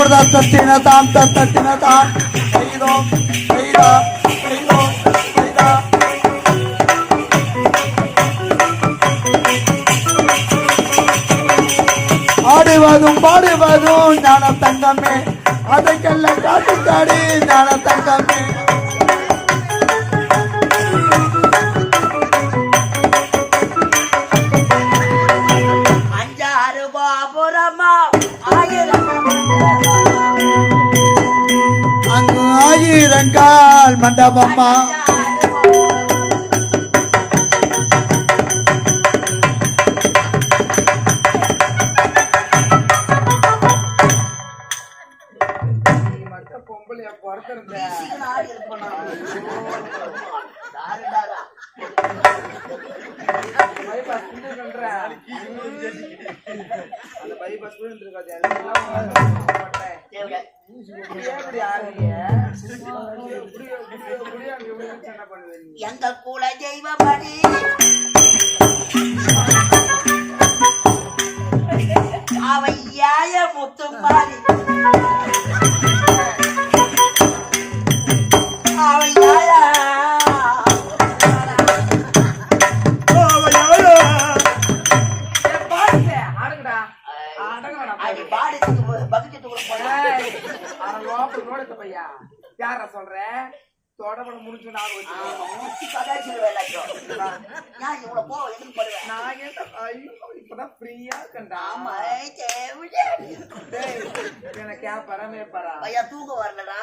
தத்தின தாம் தத்தின தாம் செய்தோ செய்தா செய்தோ செய்தா ஆடுவதும் பாடுவதும் ஞான தங்கமே அதைக்கெல்லாம் காட்டுக்காடி ஞான தங்கமே அங்கு ஆயிரங்கால் மண்டபம்மா எங்கள் குல தெய்வமணி அவை யாய முத்துமாரி அவை யாய யார சொல்ற தொடபட முடிஞ்சு நான் இப்பதான் ஃப்ரீயா இருக்கேன்டா எனக்கு பரமே பரா ஐயா தூங்க வரலடா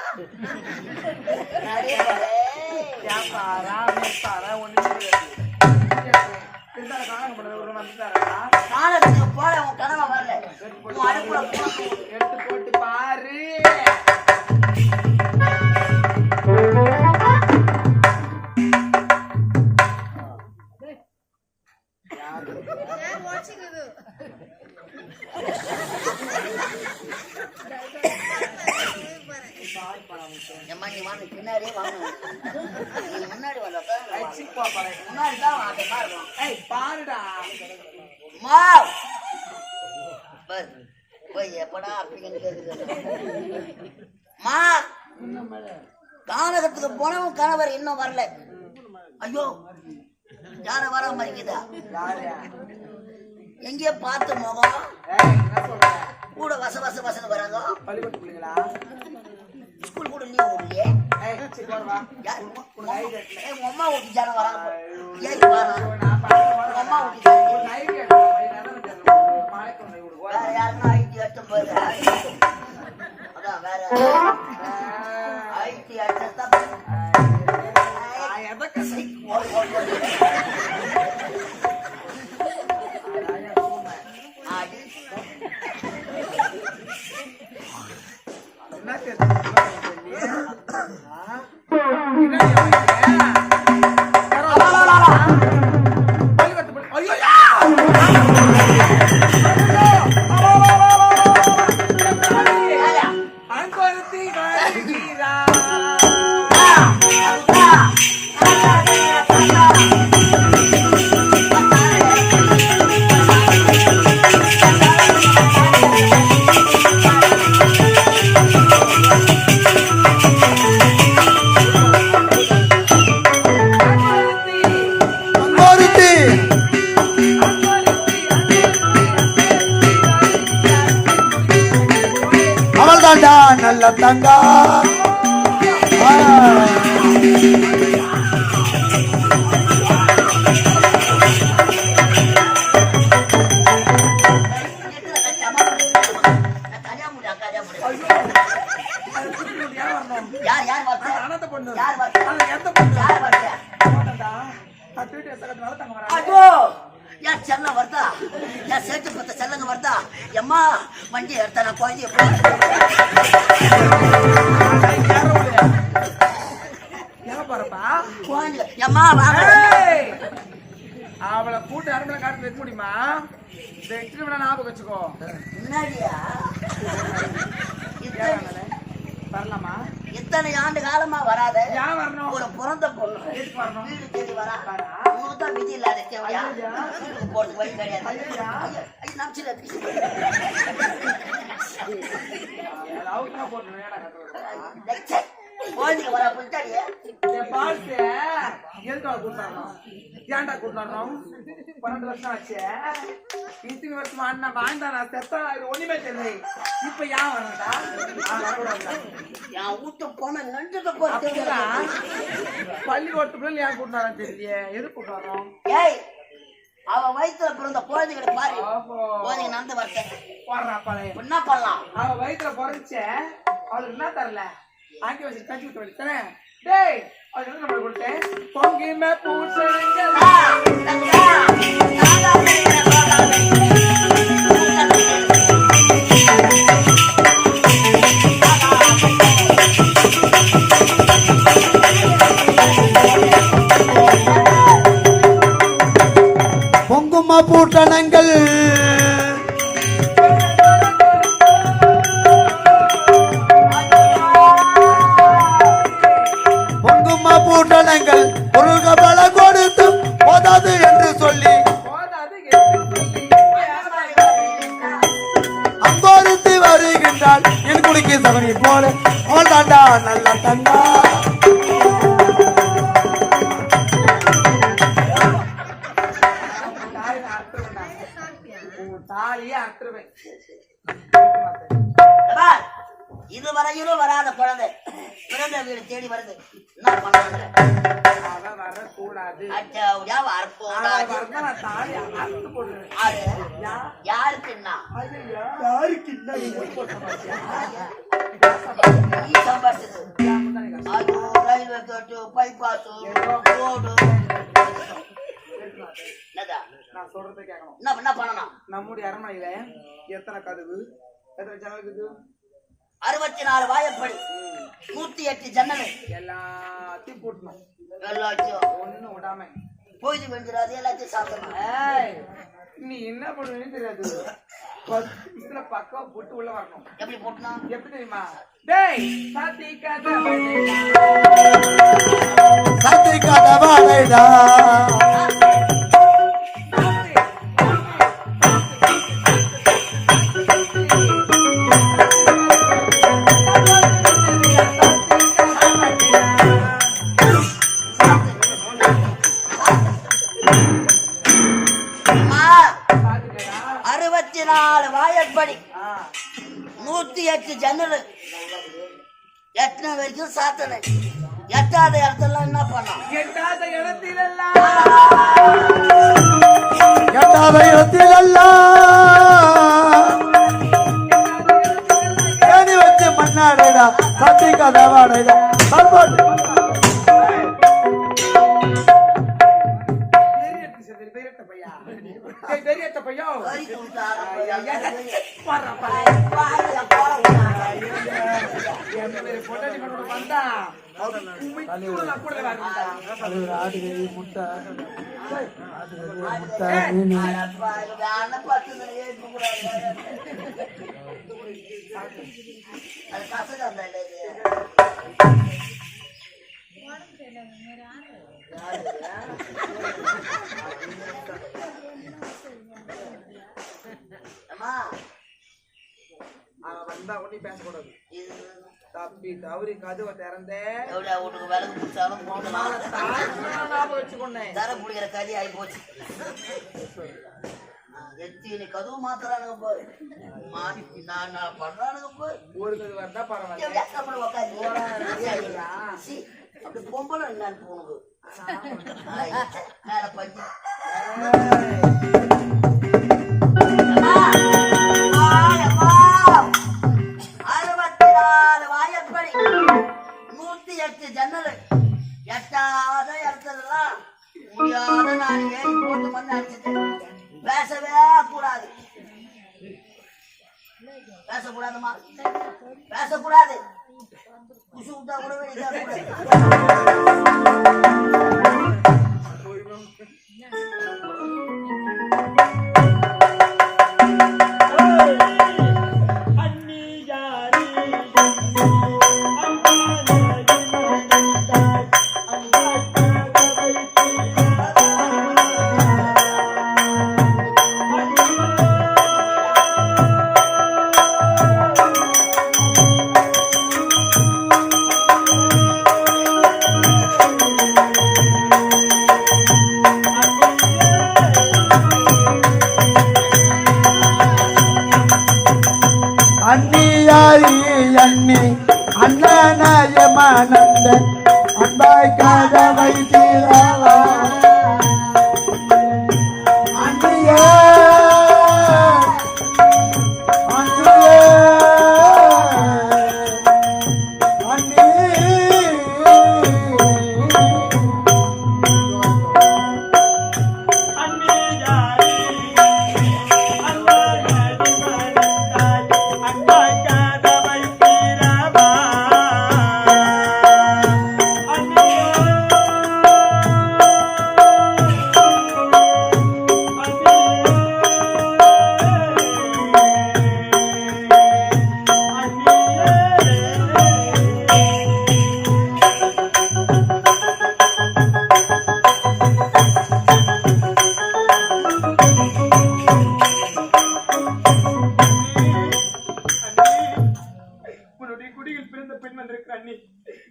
பாரா பாரா ஒண்ணு காலத்துக்கு போல உன் கனவை வரல எடுத்து போட்டு பாரு பின்னாடியே வாங்க முன்னாடி முன்னாடிதான் பாருடா எப்படா அப்படின்னு மா கானகத்துக்கு போனவன் கணவர் இன்னும் வரல. ஐயோ யார வர மாதிரிக்குதா எங்கேயோ பார்த்து முகம் கூட வச வச வசன்னு வராங்க. ஸ்கூல் கூட லீவ் விடலையே. அம்மா ஊட்டி ஜான வராங்க. ஏன் அம்மா ஊட்டி வேற யாருன்னா ஐடி அட்டம் போய் அதான் வேற ஐடி அட்டம் நல்ல தங்கா செல்ல வருதா சேர்த்து பத்த செல்லங்க வருதா எம்மா வண்டி எடுத்த நான் குழந்தைய அவளை கூட்டு அரம்பளை காட்டு வைக்க முடியுமா? ஞாபகம் வச்சுக்கோ. வரலாமா? இத்தனை ஆண்டு காலமா வராத ஏன் வரணும்? ஒரு பிறந்த பொண்ணு வீடு தேடி வரா தான் விதி இல்லாத தேவையா போறதுக்கு வழி கிடையாது. அவுட்னா போட்டு ஏடா கத்துறோம் குழந்தைங்க வர புடிச்சாடியே பாஸ் எதுக்கு கூட்டாடுறோம் ஏன்டா கூட்டாடுறோம் 12 வருஷம் ஆச்சு இத்தனை வருஷமா அண்ணா வாழ்ந்தானா செத்தா இது ஒண்ணுமே தெரியல இப்ப ஏன் வரடா என் வீட்டு போன நன்றத போட்டு பள்ளிக்கூடத்துக்குள்ள ஏன் கூட்டாரம் தெரியலையே எது கூட்டாடுறோம் ஏய் அவ வயித்துல பிறந்த குழந்தைகளை பாரு குழந்தைங்க நடந்து வரட்டேன் போடுறா பழைய என்ன பண்ணலாம் அவ வயித்துல பிறந்துச்ச அவளுக்கு என்ன தரல ஆக்கி வச்சு தச்சு விட்டு வச்சுத்தானே டேய் அவளுக்கு என்ன நம்ம கொடுத்தேன் பொங்கிமே பூசணிங்க பொங்குமா பூட்டணங்கள் பொங்குமா பூட்டணங்கள் பொருள்க பல கொடுத்து போதாது என்று சொல்லி அங்கோருத்தி வருகின்றாள் என் குடிக்கு சவனி போல அவள் தாண்டா நல்ல தங்கா இதுவரையிலும் வராத குழந்தை பிறந்த வீடு தேடி வருது என்ன பண்றாங்க யாருக்கு என்ன ரயில்வே கேட்டு பைபாஸ் ரோடு நான் சொல்றதை கேட்கணும் என்ன பண்ணணும் நம்முடைய அரண்மனையில எத்தனை கதவு எத்தனை ஜன்னல் இருக்குது 64 வாயப்படி 108 ஜன்னல் எல்லாத்தையும் போட்டணும் எல்லாத்தையும் ஒண்ணு விடாம போயிட்டு வந்துடாது எல்லாத்தையும் சாப்பிடணும் நீ என்ன பண்ணுவேன்னு தெரியாது 10 நிமிஷத்துல பக்கம் போட்டு உள்ள வரணும் எப்படி போட்டணும் எப்படி தெரியுமா டேய் சாத்தி கதவாடைடா வாயப்படி 108 ஜன்னல் எத்தனை வரைக்கும் சாத்தனை எட்டாத இடத்துல என்ன பண்ணோம் எட்டாத இடத்திலெல்லாம் வச்சு மண்ணாடைடா சத்தி கதவாடைடா பேசக்கூடாது தப்பி தவறி கதவை திறந்தேன் விளக்கு பிடிச்சாலும் தர பிடிக்கிற கதி ஆகி போச்சு எத்தனை கதவு மாத்துறானுங்க போய் நான் பண்றானுங்க போய் ஒரு கதவு வந்தா பரவாயில்ல அப்படி பொம்பளை என்னன்னு போனுது மேல பஞ்சு 64 வாயப்படி 108 ஜன்னல் எட்டாத இடத்துலலாம் முடியாத நான் ஏறி போட்டு மண்ணு அடிச்சுட்டேன் பேசவே கூடாது பேசக்கூடாதுமா பேசக்கூடாது குசு விட்டா கூட அன்னியாரி அன்னி அண்ணனயமானந்த அன்பாய் கதவை தீரவா அன்னியே அன்னியே அன்னி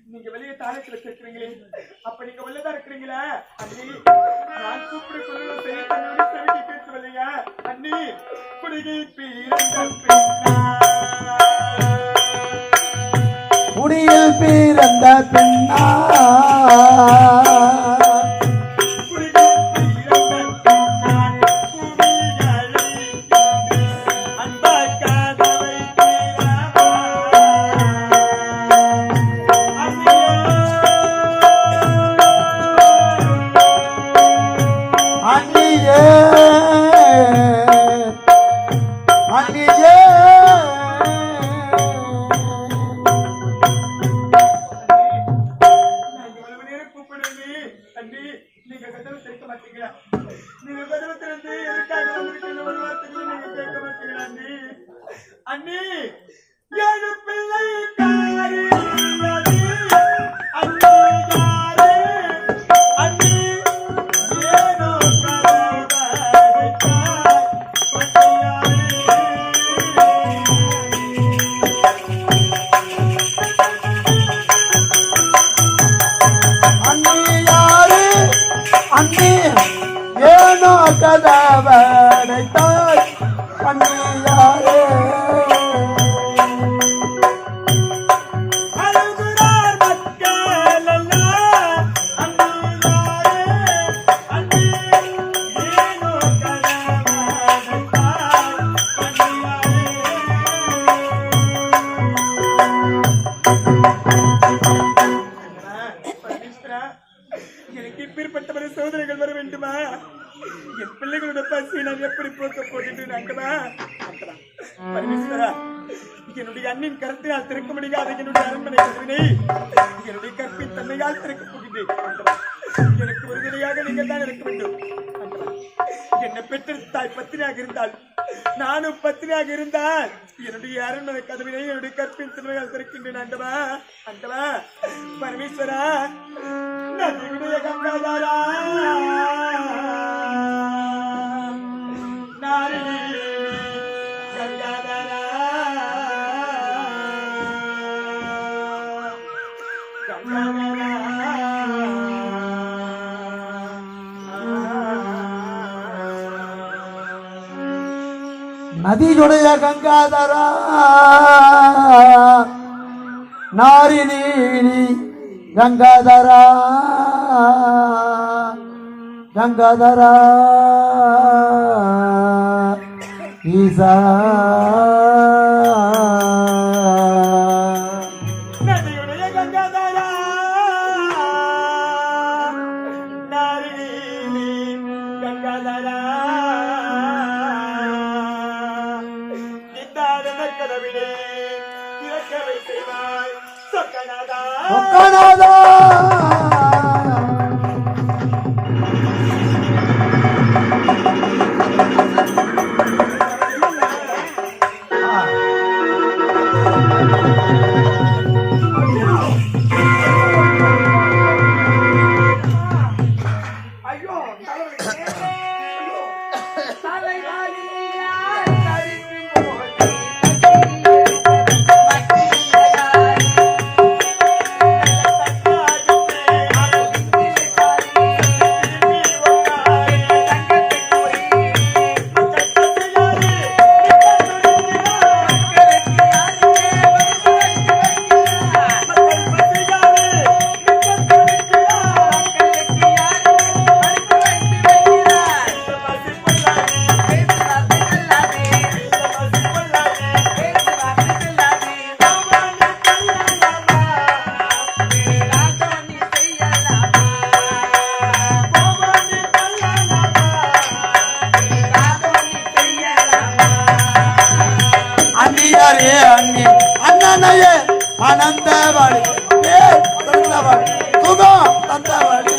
நீங்க வெளியே தாளத்துல இருக்கிறீங்களே அப்ப நீங்க உள்ளதா இருக்கிறீங்களா அண்ணி நான் கூப்பிட கொள்ள செய்ய கேட்டு இல்லையா அண்ணி குடிகை குடியில் பிறந்த பெண்ணா அண்ணி ஏழு பிள்ளை காரி அண்ணி ஏனோ அண்ணி ஏனோ கதவடைத்தாய் அண்ணியாரே அழுகுறார் மக்கள் எல்லாம் அண்ணியாரே அண்ணி ஏனோ கதவடைத்தாய் அண்ணியாரே எனக்கு இப்பேற்பட்ட சோதனைகள் வர வேண்டுமா என் பிள்ளைகளோட பசி நான் எப்படி போக்க போட்டு அங்கமா பரமேஸ்வரா என்னுடைய அண்ணின் கருத்தினால் திறக்க முடியாத என்னுடைய அரண்மனை கதவினை என்னுடைய கற்பின் தன்மையால் திறக்கப் போகின்றேன் எனக்கு விடுதலையாக நீங்கள் தான் இருக்க வேண்டும் என்னை பெற்றெடுத்தாய் பத்தினியாக இருந்தால் நானும் பத்தினியாக இருந்தால் என்னுடைய அரண்மனை கதவினை என்னுடைய கற்பின் தன்மையால் திறக்கின்றேன் அண்டவா அண்டவா பரமேஸ்வரா நதியுடைய கங்காதாரா நாரிணி கங்காதாரா கங்காதாரா நதியுடைய கங்காதரா நாரினி கங்காதரா கங்காதரா ஈசா நதியுடைய கங்காதாரா நாரிணி கங்காதாரா நித்தாரண கதவிலே திறக்கவை செய்வாய் சொக்கநாதா சொக்கநாதா ஐயோ ஏ அண்ணி அண்ணனையே அனந்தவாடி ஏ தந்தவாடி சுகம் தந்தவாடி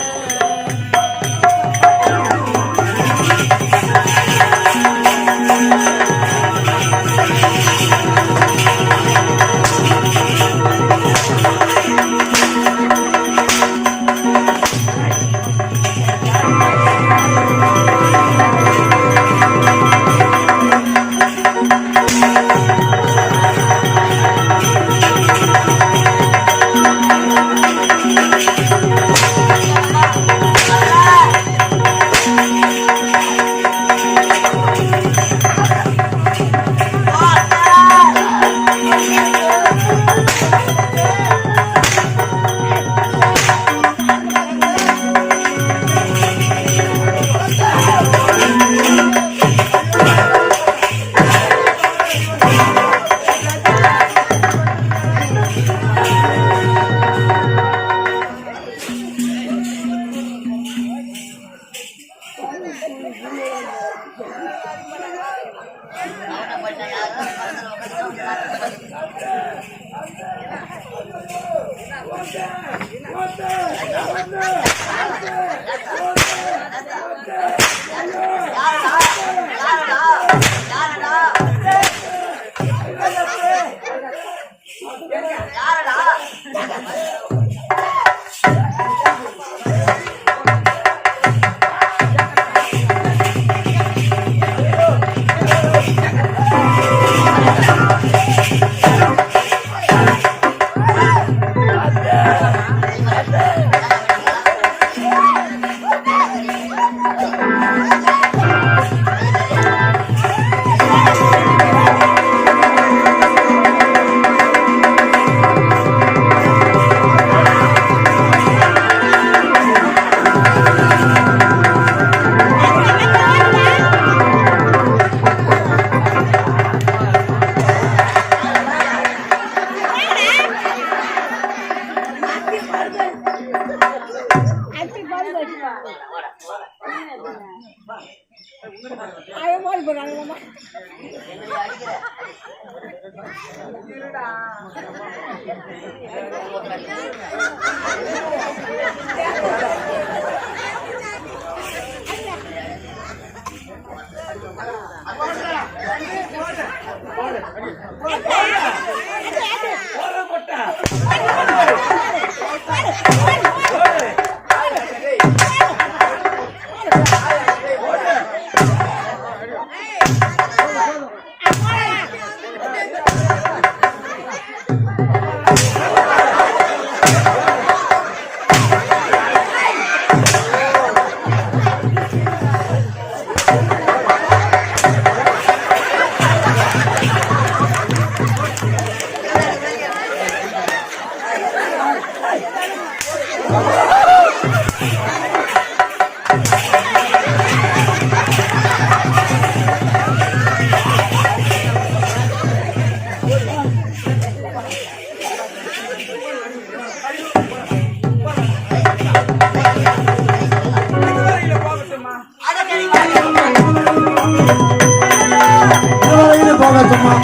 இதுவரையில போகட்டுமா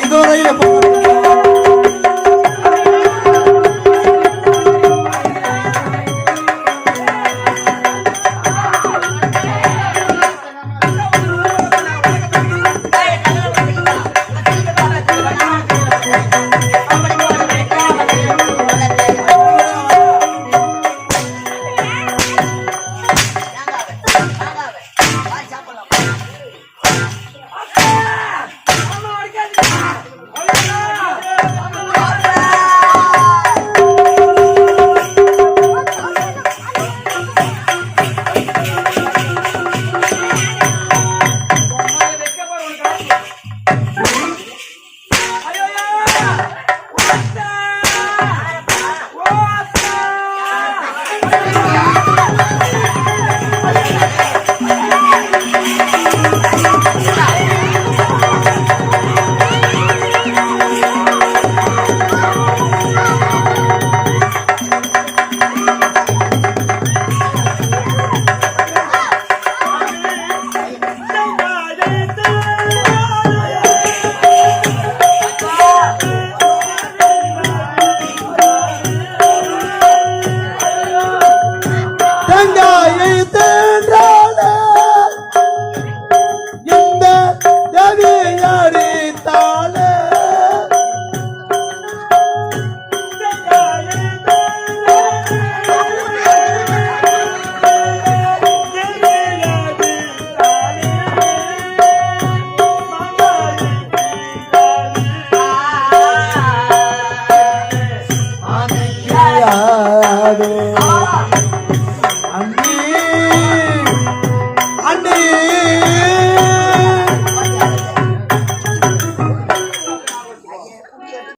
இதுவரையில போக